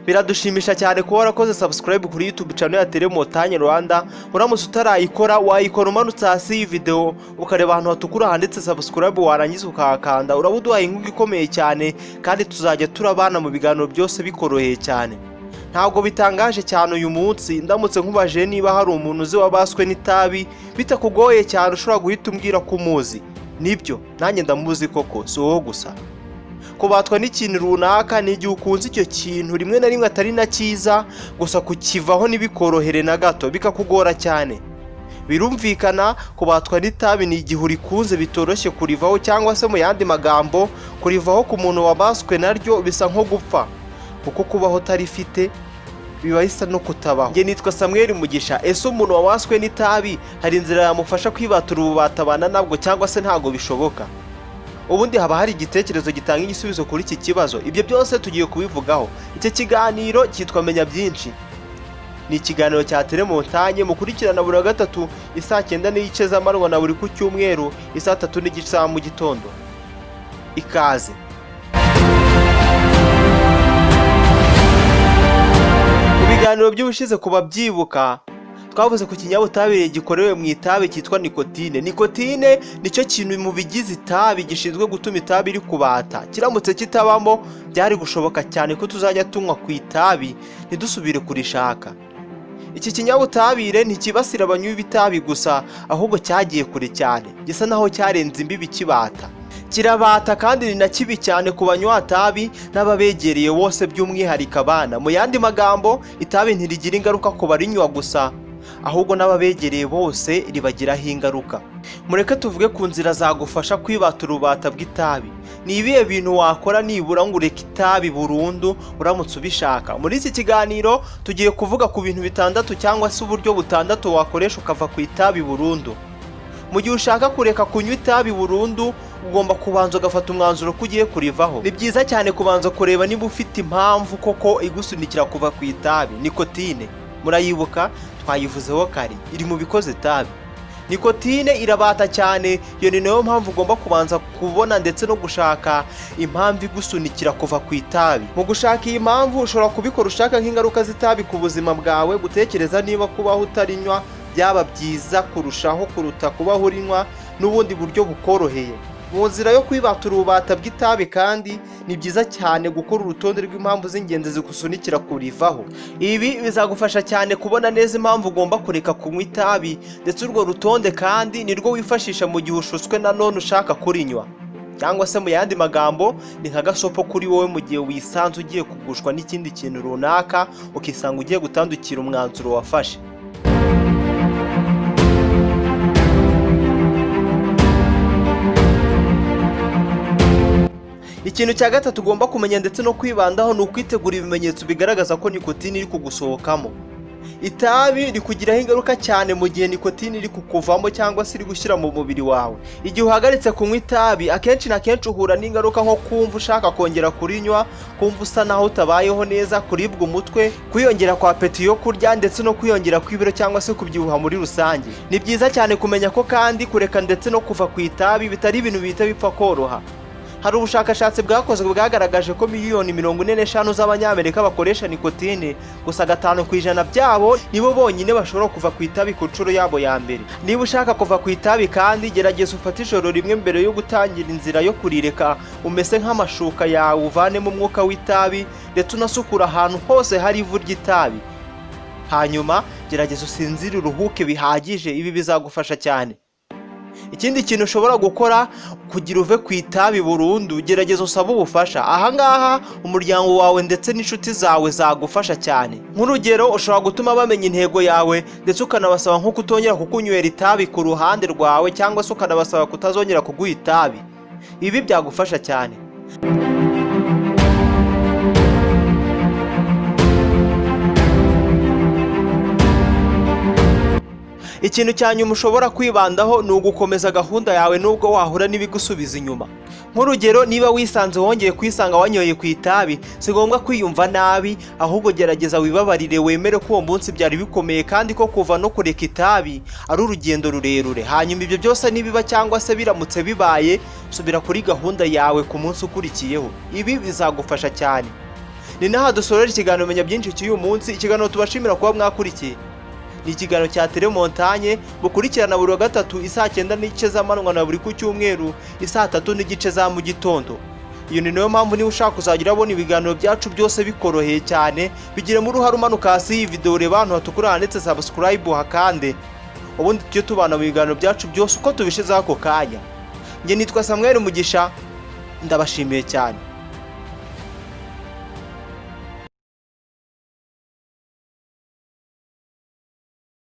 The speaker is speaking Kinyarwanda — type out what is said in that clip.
Biradushimisha cyane kuba warakoze subscribe kuri YouTube channel ya Montagne Rwanda. Uramutse utarayikora wayikora umanutse hasi iyi video ukareba ahantu hatukura handitse subscribe warangiza ukakanda. Urabuduhaye inkunga ikomeye cyane kandi tuzajya turabana mu biganiro byose bikoroheye cyane. Ntabwo bitangaje cyane uyu munsi ndamutse nkubaje niba hari umuntu uzi wabaswe n'itabi bitakugoye cyane ushobora guhita umbwira ko umuzi. Nibyo nanjye ndamuzi koko si wowe gusa. Kubatwa n'ikintu runaka ni igihe ukunze icyo kintu rimwe na rimwe atari na cyiza gusa kukivaho nibikorohere na gato bikakugora cyane. Birumvikana kubatwa n'itabi ni igihe urikunze bitoroshye kurivaho cyangwa se mu yandi magambo kurivaho ku muntu wabaswe naryo bisa nko gupfa kuko kubaho tarifite biba bisa no kutabaho. Nge nitwa Samuel Mugisha. Ese umuntu wabaswe n'itabi hari inzira yamufasha kwibatura ububatabana nabwo cyangwa se ntago bishoboka? Ubundi haba hari igitekerezo gitanga igisubizo kuri iki kibazo. Ibyo byose tugiye kubivugaho. Iki kiganiro cyitwa Menya Byinshi. Ni ikiganiro cya Montagne mukurikirana buri wa gatatu isaa 9:15 z'amanywa na buri ku cyumweru isaa 3:30 mu gitondo. Ikaze. Mu biganiro by'ubushize kuba byibuka twavuze ku kinyabutabire gikorewe mu itabi cyitwa nikotine. Nikotine nicyo kintu mu bigize itabi gishinzwe gutuma itabi rikubata. Kiramutse kitabamo byari gushoboka cyane ko tuzajya tunywa ku itabi ntidusubire kurishaka. Iki kinyabutabire ntikibasira abanywi b'itabi gusa ahubwo cyagiye kure cyane, gisa naho cyarenze imbibi kibata. Kirabata kandi ni na kibi cyane ku banywa itabi n'ababegereye bose by'umwihariko abana. Mu yandi magambo itabi ntirigira ingaruka ku barinywa gusa ahubwo n'ababegereye bose ribagiraho ingaruka. Mureke tuvuge ku nzira zagufasha kwibatura ububata bw'itabi. Ni ibihe bintu wakora nibura ngo ureke itabi burundu uramutse ubishaka? Muri iki kiganiro tugiye kuvuga ku bintu 6 cyangwa se uburyo 6 wakoresha ukava ku itabi burundu. Mu gihe ushaka kureka kunywa itabi burundu ugomba kubanza ugafata umwanzuro ko ugiye kurivaho. Ni byiza cyane kubanza kureba niba ufite impamvu koko igusunikira kuva ku itabi. Nikotine murayibuka twayivuzeho kare, iri mu bikoze itabi. Nikotine irabata cyane, iyo ni nayo mpamvu ugomba kubanza kubona ndetse no gushaka impamvu igusunikira kuva ku itabi. Mu gushaka iyi mpamvu ushobora kubikora ushaka nk'ingaruka z'itabi ku buzima bwawe, gutekereza niba kubaho utarinywa byaba byiza kurushaho kuruta kubaho urinywa n'ubundi buryo bukoroheye. Mu nzira yo kwibatura ububata bw'itabi kandi ni byiza cyane gukora urutonde rw'impamvu z'ingenzi zigusunikira kurivaho. Ibi bizagufasha cyane kubona neza impamvu ugomba kureka kunywa itabi, ndetse urwo rutonde kandi nirwo wifashisha mu gihe ushutswe na none ushaka kurinywa, cyangwa se mu yandi magambo ni nka gasopo kuri wowe mu gihe wisanze ugiye kugushwa n'ikindi kintu runaka ukisanga ugiye gutandukira umwanzuro wafashe. Ikintu cya gatatu ugomba kumenya ndetse no kwibandaho ni ukwitegura ibimenyetso bigaragaza ko nikotine iri kugusohokamo. Itabi rikugiraho ingaruka cyane mu gihe nikotine iri kukuvamo cyangwa se iri gushyira mu mubiri wawe. Igihe uhagaritse kunywa itabi akenshi na kenshi uhura n'ingaruka nko kumva ushaka kongera kurinywa, kumva usa naho utabayeho neza, kuribwa umutwe, kwiyongera kwa apeti yo kurya ndetse no kwiyongera kw'ibiro cyangwa se kubyibuha muri rusange. Ni byiza cyane kumenya ko kandi kureka ndetse no kuva ku itabi bitari ibintu bihita bipfa koroha. Hari ubushakashatsi bwakozwe bwagaragaje ko miliyoni 45 z'abanyamerika bakoresha nikotine, gusa 5% byabo nibo bonyine bashobora kuva ku itabi ku nshuro yabo ya mbere. Niba ushaka kuva ku itabi kandi gerageza ufate ijoro rimwe mbere yo gutangira inzira yo kurireka, umese nk'amashuka yawe uvanemo umwuka w'itabi ndetse unasukura ahantu hose hari ivu ry'itabi. Hanyuma gerageza usinzire uruhuke bihagije, ibi bizagufasha cyane. Ikindi kintu ushobora gukora kugira uve ku itabi burundu, gerageza usaba ubufasha. Ahangaha umuryango wawe ndetse n'inshuti zawe zagufasha cyane. Nk'urugero ushobora gutuma bamenya intego yawe ndetse ukanabasaba nko kutongera kukunywera itabi ku ruhande rwawe cyangwa se ukanabasaba kutazongera kuguha itabi. Ibi byagufasha cyane. Ikintu cyanyuma ushobora kwibandaho ni ugukomeza gahunda yawe nubwo wahura n'ibigusubiza inyuma. Nk'urugero niba wisanze wongeye kwisanga wanyoye ku itabi, si ngombwa kwiyumva nabi, ahubwo gerageza wibabarire wemere ko uwo munsi byari bikomeye kandi ko kuva no kureka itabi ari urugendo rurerure. Hanyuma ibyo byose nibiba cyangwa se biramutse bibaye, subira kuri gahunda yawe ku munsi ukurikiyeho. Ibi bizagufasha cyane. ni naha dusorera ikiganiro menya byinshi cy'uyu munsi. Ikiganiro tubashimira kuba mwakurikiye ni ikiganiro cya telemontanye bukurikirana buri wa gatatu isaa 9:30 z'amanywa na buri ku cyumweru isaa 3:30 za mu gitondo. Iyo ni nayo mpamvu niba ushaka kuzagira abona ibiganiro byacu byose bikoroheye cyane, bigire mu ruhare umanuka hasi iyi video reba ahantu hatukura ndetse subscribe hakande, ubundi tujye tubana mu biganiro byacu byose uko tubishizeho ako kanya. Nge nitwa Samuel Mugisha, ndabashimiye cyane.